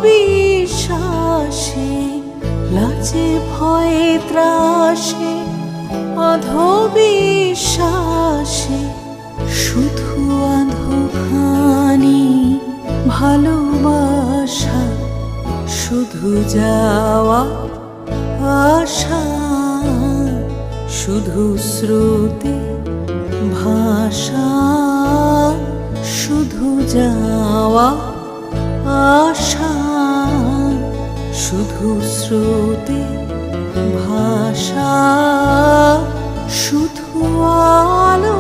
বিশ্বাসে লাজে ভয়ে ত্রাসে, অধবিশ্বাসে শুধু আধখানি ভালোবাসা, শুধু যাওয়া আশা, শুধু স্রোতে ভাষা, শুধু যাওয়া আশা, শুধু স্রোতে ভাষা, শুধু আলো